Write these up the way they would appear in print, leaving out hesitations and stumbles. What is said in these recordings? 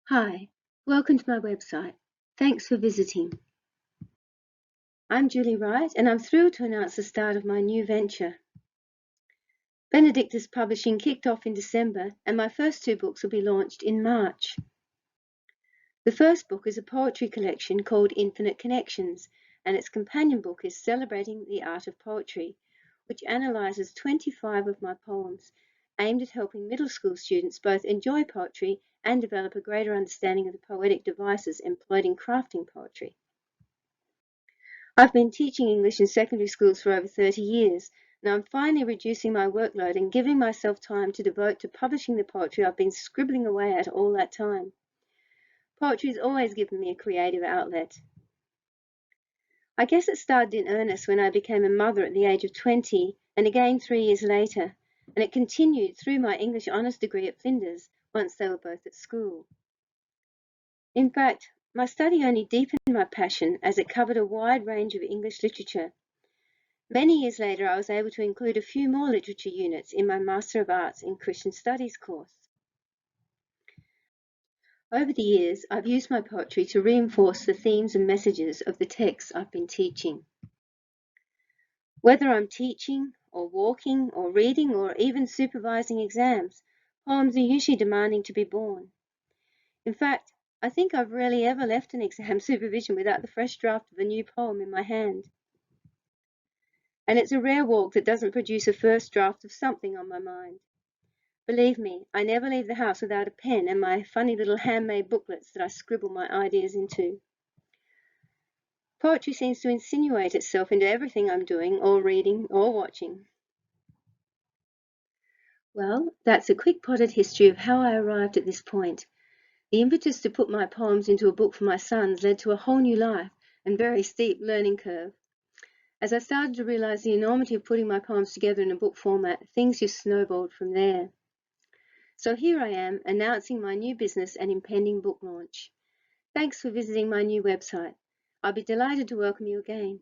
Hi, welcome to my website. Thanks for visiting. I'm Julie Wright and I'm thrilled to announce the start of my new venture. Benedictus Publishing kicked off in December and my first two books will be launched in March. The first book is a poetry collection called Infinite Connections and its companion book is Celebrating the Art of Poetry, which analyses 25 of my poems aimed at helping middle school students both enjoy poetry and develop a greater understanding of the poetic devices employed in crafting poetry. I've been teaching English in secondary schools for over 30 years, and I'm finally reducing my workload and giving myself time to devote to publishing the poetry I've been scribbling away at all that time. Poetry's always given me a creative outlet. I guess it started in earnest when I became a mother at the age of 20, and again 3 years later, and it continued through my English honours degree at Flinders once they were both at school. In fact, my study only deepened my passion as it covered a wide range of English literature. Many years later, I was able to include a few more literature units in my Master of Arts in Christian Studies course. Over the years, I've used my poetry to reinforce the themes and messages of the texts I've been teaching. Whether I'm teaching, or walking, or reading, or even supervising exams, poems are usually demanding to be born. In fact, I think I've rarely ever left an exam supervision without the fresh draft of a new poem in my hand. And it's a rare walk that doesn't produce a first draft of something on my mind. Believe me, I never leave the house without a pen and my funny little handmade booklets that I scribble my ideas into. Poetry seems to insinuate itself into everything I'm doing or reading or watching. Well, that's a quick potted history of how I arrived at this point. The impetus to put my poems into a book for my sons led to a whole new life and very steep learning curve. As I started to realize the enormity of putting my poems together in a book format, things just snowballed from there. So here I am, announcing my new business and impending book launch. Thanks for visiting my new website. I'll be delighted to welcome you again.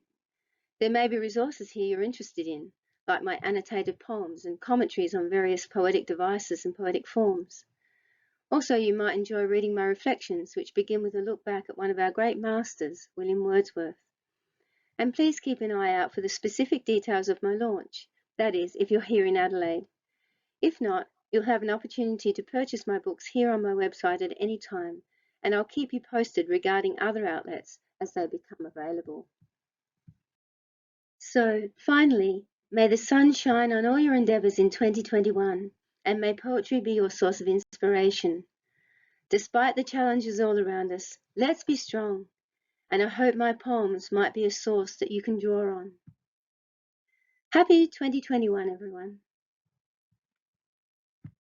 There may be resources here you're interested in, like my annotated poems and commentaries on various poetic devices and poetic forms. Also, you might enjoy reading my reflections, which begin with a look back at one of our great masters, William Wordsworth. And please keep an eye out for the specific details of my launch, that is, if you're here in Adelaide. If not, you'll have an opportunity to purchase my books here on my website at any time, and I'll keep you posted regarding other outlets as they become available. So, finally, may the sun shine on all your endeavours in 2021, and may poetry be your source of inspiration. Despite the challenges all around us, let's be strong, and I hope my poems might be a source that you can draw on. Happy 2021, everyone.